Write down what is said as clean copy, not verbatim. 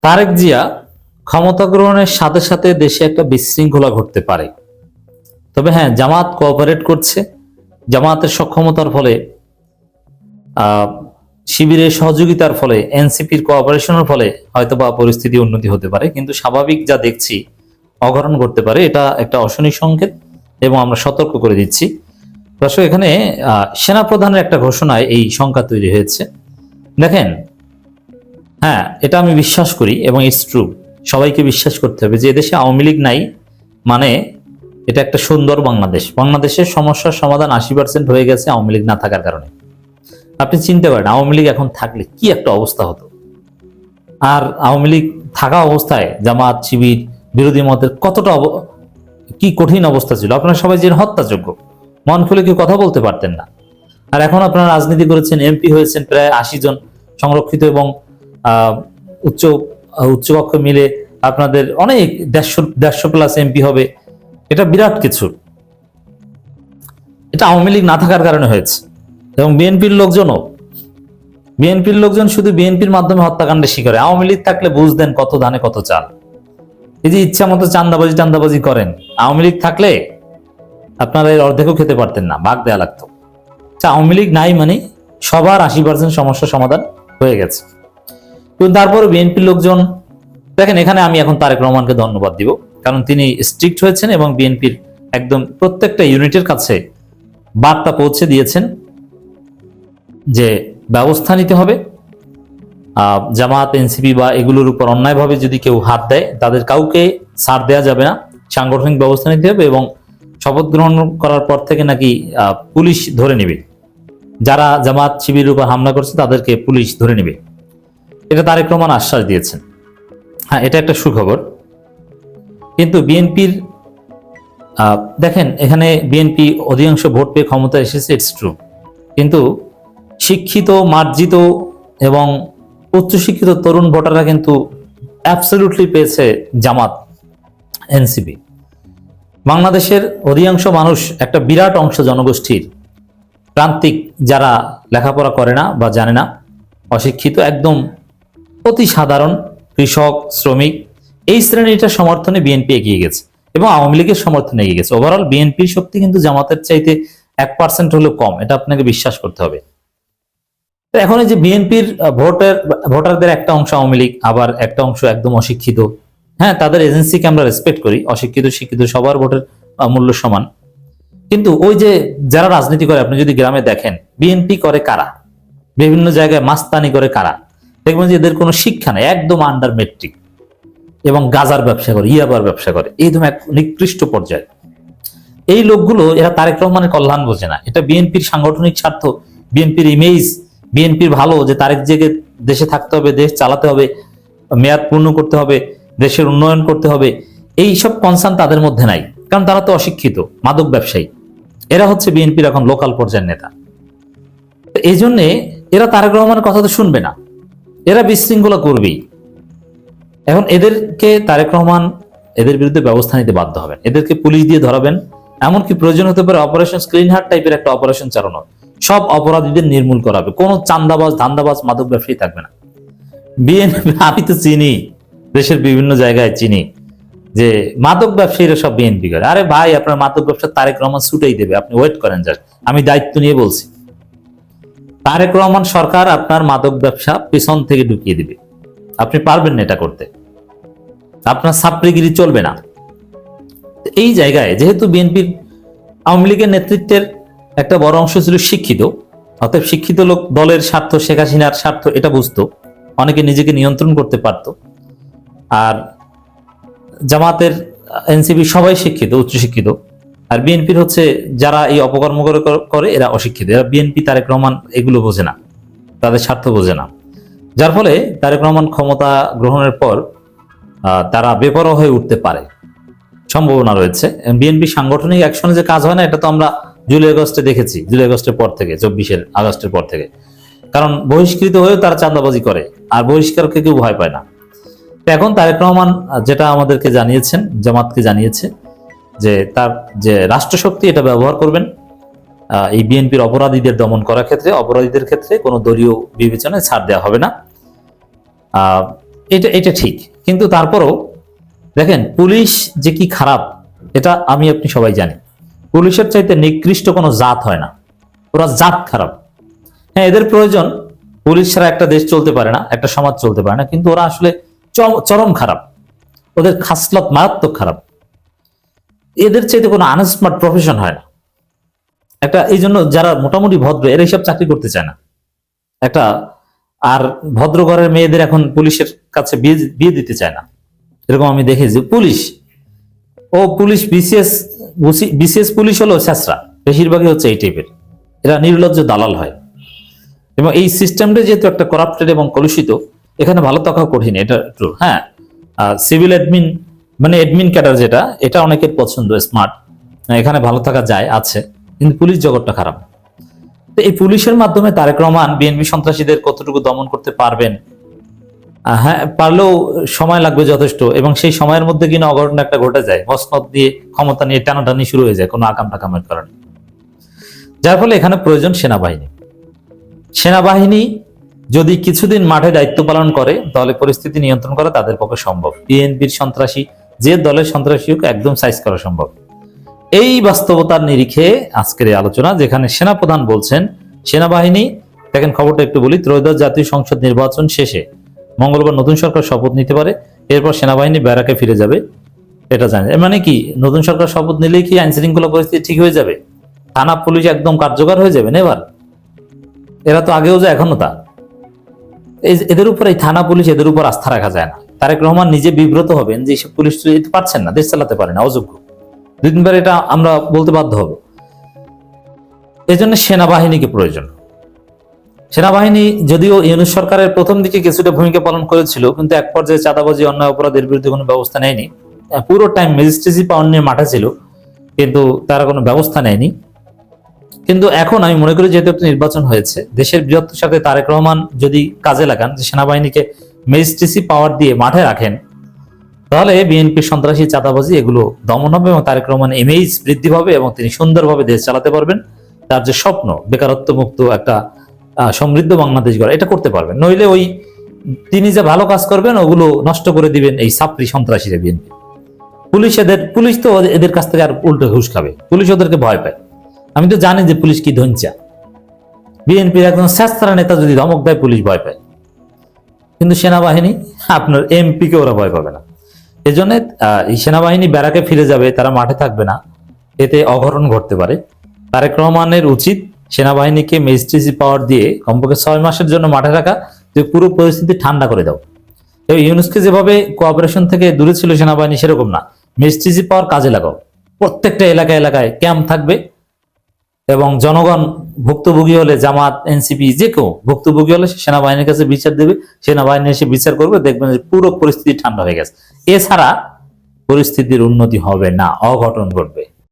তারেক জিয়া ক্ষমতা গ্রহণের সাথে সাথে দেশে একটা বিশৃঙ্খলা ঘটতে পারে। তবে হ্যাঁ, জামাত কোঅপারেট করছে। জামাতের সক্ষমতার ফলে, শিবিরের সহযোগিতার ফলে, এনসিপির কোঅপারেশনের ফলে হয়তোবা পরিস্থিতি উন্নতি হতে পারে, কিন্তু স্বাভাবিক যা দেখছি অঘটন ঘটতে পারে, এটা একটা অশনি সংকেত এবং আমরা সতর্ক করে দিচ্ছি। দর্শক, এখানে সেনাপ্রধানের একটা ঘোষণায় এই শঙ্কা তৈরি হয়েছে। দেখেন, হ্যাঁ, এটা আমি বিশ্বাস করি এবং ইটস ট্রু। সবাইকে বিশ্বাস করতে হবে যে এদেশে আওয়ামী লীগ নাই মানে এটা একটা সুন্দর বাংলাদেশ। বাংলাদেশের সমস্যার সমাধান 80% হয়ে গেছে আওয়ামী লীগ না থাকার কারণে। আপনি চিনতে পারেন আওয়ামী লীগ এখন থাকলে কি একটা অবস্থা হতো। আর আওয়ামী লীগ থাকা অবস্থায় জামাত শিবির বিরোধী মতের কতটা কি কঠিন অবস্থা ছিল। আপনারা সবাই যে হত্যাযোগ্য, মন খুলে কেউ কথা বলতে পারতেন না। আর এখন আপনারা রাজনীতি করেছেন, এমপি হয়েছেন প্রায় 80 জন সংরক্ষিত এবং উচ্চকক্ষ মিলে আপনাদের অনেক 150 প্লাস এমপি হবে। এটা বিরাট কিছু। এটা আওয়ামী লীগ না থাকার কারণে হয়েছে। এবং বিএনপির লোকজন শুধু বিএনপির মাধ্যমে হত্যাকাণ্ডের শিকার। আওয়ামী লীগ থাকলে বুঝতেন কত ধানে কত চাল। এই যে ইচ্ছা মতো চান্দাবাজি করেন, আওয়ামী লীগ থাকলে আপনারা এর অর্ধেকও খেতে পারতেন না, ভাগ দেয়া লাগতো। আওয়ামী লীগ নাই মানে সবার 80% সমস্যার সমাধান হয়ে গেছে। কিন্তু তারপরে বিএনপির লোকজন দেখেন, এখানে আমি এখন তারেক রহমানকে ধন্যবাদ দিব, কারণ তিনি স্ট্রিক্ট হয়েছেন এবং বিএনপির একদম প্রত্যেকটা ইউনিটের কাছে বার্তা পৌঁছে দিয়েছেন যে ব্যবস্থা নিতে হবে। জামাত, এনসিপি বা এগুলোর উপর অন্যায়ভাবে যদি কেউ হাত দেয় তাদের কাউকে ছাড় দেওয়া যাবে না, সাংগঠনিক ব্যবস্থা নিতে হবে। এবং শপথ গ্রহণ করার পর থেকে নাকি পুলিশ ধরে নেবে, যারা জামাত শিবিরের উপর হামলা করছে তাদেরকে পুলিশ ধরে নেবে। এটা তারেক রহমান আশ্বাস দিয়েছেন। হ্যাঁ, এটা একটা সুখবর। কিন্তু বিএনপির দেখেন, এখানে বিএনপি অধিকাংশ ভোট পেয়ে ক্ষমতা এসেছে, ইটস ট্রু। কিন্তু শিক্ষিত, মার্জিত এবং উচ্চশিক্ষিত তরুণ ভোটাররা কিন্তু অ্যাবসলিউটলি পেয়েছে জামাত, এনসিপি। বাংলাদেশের অধিকাংশ মানুষ, একটা বিরাট অংশ জনগোষ্ঠীর প্রান্তিক, যারা লেখাপড়া করে না বা জানে না, অশিক্ষিত, একদম অতি সাধারণ কৃষক, শ্রমিক, এই শ্রেণীটার সমর্থনে বিএনপি এগিয়ে গেছে এবং আওয়ামী লীগের সমর্থনে এগিয়ে গেছে। ওভারঅল বিএনপির শক্তি কিন্তু জামাতের চাইতে 1% হলেও কম, এটা আপনাকে বিশ্বাস করতে হবে। এখন এই যে বিএনপির ভোটারদের একটা অংশ আওয়ামী লীগ, আবার একটা অংশ একদম অশিক্ষিত। হ্যাঁ, তাদের এজেন্সিকে আমরা রেসপেক্ট করি, অশিক্ষিত শিক্ষিত সবার ভোটের মূল্য সমান। কিন্তু ওই যে যারা রাজনীতি করে, আপনি যদি গ্রামে দেখেন বিএনপি করে কারা, বিভিন্ন জায়গায় মাস্তানি করে কারা, দেখবেন যে এদের কোনো শিক্ষা নেই, একদম আন্ডার মেট্রিক, এবং গাজার ব্যবসা করে, ইয়াবার ব্যবসা করে, একদম এক নিকৃষ্ট পর্যায়ে। এই লোকগুলো, এরা তারেক রহমানের কল্যাণ বোঝে না। এটা বিএনপির সাংগঠনিক স্বার্থ, বিএনপির ইমেজ, বিএনপির ভালো, যে তারেক জিয়াকে দেশে থাকতে হবে, দেশ চালাতে হবে, মেয়াদ পূর্ণ করতে হবে, দেশের উন্নয়ন করতে হবে, এই সব কনসার্ন তাদের মধ্যে নাই। কারণ তারা তো অশিক্ষিত, মাদক ব্যবসায়ী। এরা হচ্ছে বিএনপির এখন লোকাল পর্যায়ের নেতা। এই জন্যে এরা তারেক রহমানের কথা তো শুনবে না, এরা বিশৃঙ্খলা করবেই। এখন এদেরকে তারেক রহমান এদের বিরুদ্ধে ব্যবস্থা নিতে বাধ্য হবেন, এদেরকে পুলিশ দিয়ে ধরাবেন। এমনকি প্রয়োজন হতে পারে অপারেশন স্ক্রিন হার্ট টাইপের একটা অপারেশন চালানো, সব অপরাধীদের নির্মূল করা হবে। কোনো চান্দাবাজ, ধান্দাবাজ, মাদক ব্যবসায়ী থাকবে না। বিএনপি, আমি তো চিনি, দেশের বিভিন্ন জায়গায় চিনি যে মাদক ব্যবসায়ীরা সব বিএনপি করে। আরে ভাই, আপনার মাদক ব্যবসা তারেক রহমান ছুটেই দেবে, আপনি ওয়েট করেন। জাস্ট আমি দায়িত্ব নিয়ে বলছি, তারেক রহমান সরকার আপনার মাদক ব্যবসা পিছন থেকে ঢুকিয়ে দিবে। আপনি পারবেন না এটা করতে, আপনার ছাত্রগিরি চলবে না। এই জায়গায় যেহেতু বিএনপির, আওয়ামী লীগের নেতৃত্বের একটা বড় অংশ ছিল শিক্ষিত, অতএব শিক্ষিত লোক দলের স্বার্থ, শেখ হাসিনার স্বার্থ এটা বুঝতো, অনেকে নিজেকে নিয়ন্ত্রণ করতে পারত। আর জামাতের, এনসিপি সবাই শিক্ষিত, উচ্চশিক্ষিত। আর বিএনপির হচ্ছে যারা এই অপকর্ম করে এরা অশিক্ষিত। এরা বিএনপি, তারেক রহমান এগুলো বোঝে না, তাদের স্বার্থ বোঝে না। যার ফলে তারেক রহমান ক্ষমতা গ্রহণের পর তারা বেপরোয়া হয়ে উঠতে পারে, সম্ভাবনা রয়েছে। বিএনপি সাংগঠনিক অ্যাকশনে যে কাজ হয় না, এটা তো আমরা জুলাই আগস্টে দেখেছি, জুলাই আগস্টের পর থেকে, 24 আগস্টের পর থেকে। কারণ বহিষ্কৃত হয়েও তারা চাঁদাবাজি করে, আর বহিষ্কারকে কেউ ভয় পায় না। এখন তারেক রহমান যেটা আমাদেরকে জানিয়েছেন, জামাতকে জানিয়েছে যে তার যে রাষ্ট্রশক্তি এটা ব্যবহার করবেন এই বিএনপির অপরাধীদের দমন করার ক্ষেত্রে। অপরাধীদের ক্ষেত্রে কোনো দলীয় বিবেচনায় ছাড় দেওয়া হবে না। এটা এটা ঠিক, কিন্তু তারপরও দেখেন পুলিশ যে কি খারাপ এটা আমি আপনি সবাই জানি। পুলিশের চাইতে নিকৃষ্ট কোনো জাত হয় না, ওরা জাত খারাপ। হ্যাঁ, এদের প্রয়োজন, পুলিশ ছাড়া একটা দেশ চলতে পারে না, একটা সমাজ চলতে পারে না, কিন্তু ওরা আসলে চরম খারাপ, ওদের খাসলত মারাত্মক খারাপ। এদের চাইতে কোনো আনস্মার্ট প্রফেশন হয় না একটা। এই জন্য যারা মোটামুটি ভদ্র এরা এইসব চাকরি করতে চায় না একটা। আর ভদ্র ঘরের মেয়েদের এখন পুলিশের কাছে বিয়ে দিতে চায় না, এরকম আমি দেখেছি। পুলিশ বিসিএস পুলিশ হলো শেষরা, বেশিরভাগই হচ্ছে এই টাইপের, এরা নির্লজ্জ দালাল হয়। এবং এই সিস্টেমটা যেহেতু একটা করাপ্টেড এবং কলুষিত, এখানে ভালো থাকা কঠিন, এটা ট্রু। হ্যাঁ, সিভিল অ্যাডমিন মানে অ্যাডমিন ক্যাডার যেটা, এটা অনেকের পছন্দ, স্মার্ট, এখানে ভালো থাকা যায় আছে, কিন্তু পুলিশ জগৎটা খারাপ। তো এই পুলিশের মাধ্যমে তারেক রহমান বিএনপি সন্ত্রাসীদের কতটুকু দমন করতে পারবেন? হ্যাঁ, পারলেও সময় লাগবে যথেষ্ট, এবং সেই সময়ের মধ্যে কিনা অঘটন একটা ঘটে যায়, মসনদ দিয়ে ক্ষমতা নিয়ে টানাটানি শুরু হয়ে যায় কোনো আকাম টাকামের কারণে। যার ফলে এখানে প্রয়োজন সেনাবাহিনী যদি কিছুদিন মাঠে দায়িত্ব পালন করে তাহলে পরিস্থিতি নিয়ন্ত্রণ করা তাদের পক্ষে সম্ভব। বিএনপির সন্ত্রাসী যে দলের সন্ত্রাসী হোক একদম সাইজ করা সম্ভব। এই বাস্তবতার নিরিখে আজকের এই আলোচনা, যেখানে সেনাপ্রধান বলছেন সেনাবাহিনী, দেখেন খবরটা একটু বলি, ত্রয়োদশ জাতীয় সংসদ নির্বাচন শেষে মঙ্গলবার নতুন সরকার শপথ নিতে পারে, এরপর সেনাবাহিনী ব্যারাকে ফিরে যাবে, এটা জানেন। মানে কি, নতুন সরকার শপথ নিলেই কি আইন শৃঙ্খলা পরিস্থিতি ঠিক হয়ে যাবে? থানা পুলিশ একদম কার্যকর হয়ে যাবে? নেভার। এরা তো আগেও যায়, এখনো তা। এদের উপর, এই থানা পুলিশ, এদের উপর আস্থা রাখা যায় না। তারেক রহমান নিজে বিব্রত হবেন যে এইসব পুলিশ পারছেন না, দেশ চালাতে পারে না, অযোগ্য। দুই তিনবার এটা আমরা বলতে বাধ্য হব। এজন্য সেনাবাহিনীকে প্রয়োজন। সেনাবাহিনী যদিও ইউনূস সরকারের প্রথম দিকে কিছুটা ভূমিকা পালন করেছিল, কিন্তু এক পর্যায়ে চাঁদাবাজি, অন্যায় অপরাধের বিরুদ্ধে কোনো ব্যবস্থা নেয়নি। পুরো টাইম ম্যাজিস্ট্রেসি পাওয়ার নিয়ে মাঠে ছিল, কিন্তু তারা কোনো ব্যবস্থা নেয়নি। কিন্তু এখন আমি মনে করি যেহেতু একটা নির্বাচন হয়েছে, দেশের বৃহত্তর সাথে তারেক রহমান যদি কাজে লাগান, যে সেনাবাহিনীকে ম্যাজিস্ট্রেসি পাওয়ার দিয়ে মাঠে রাখেন, তাহলে বিএনপির সন্ত্রাসী, চাঁদাবাজি এগুলো দমন হবে এবং তারেক রহমান ইমেজ বৃদ্ধি পাবে এবং তিনি সুন্দরভাবে দেশ চালাতে পারবেন। তার যে স্বপ্ন বেকারত্ব মুক্ত একটা সমৃদ্ধ বাংলাদেশ গড়া, এটা করতে পারবেন। নইলে ওই তিনি যে ভালো কাজ করবেন ওগুলো নষ্ট করে দিবেন এই ছাত্রী সন্ত্রাসীরা, বিএনপি। পুলিশ তো এদের কাছ থেকে আর উল্টো ঘুষ খাবে, পুলিশ ওদেরকে ভয় পায়। আমি তো জানি যে পুলিশ কি ধঞ্চা। বিএনপির একজন শাস্ত্রা নেতা যদি ধমক দেয় পুলিশ ভয় পায়, কিন্তু সেনাবাহিনী, আপনার এমপি কে ওরা ভয় পাবে না। এজন্য এই সেনাবাহিনী ব্যারাকে ফিরে যাবে, তারা মাঠে থাকবে না, এতে অঘটন ঘটতে পারে। তারেক রহমানের উচিত সেনাবাহিনীকে ম্যাজিস্ট্রেসি পাওয়ার দিয়ে কমপক্ষে 6 মাসের জন্য মাঠে রাখা, যে পুরো পরিস্থিতি ঠান্ডা করে দাও। ইউনূসকে যেভাবে কোঅপারেশন থেকে দূরে ছিল সেনাবাহিনী, সেরকম না, ম্যাজিস্ট্রেসি পাওয়ার কাজে লাগাও। প্রত্যেকটা এলাকায় ক্যাম্প থাকবে এবং জনগণ ভুক্তভোগী হলে, জামাত, এনসিপি যে কেউ ভুক্তভোগী হলে সেনাবাহিনীর কাছে বিচার দেবে, সেনাবাহিনী এসে বিচার করবে, দেখবেন যে পুরো পরিস্থিতি ঠান্ডা হয়ে গেছে। এছাড়া পরিস্থিতির উন্নতি হবে না, অঘটন ঘটবে।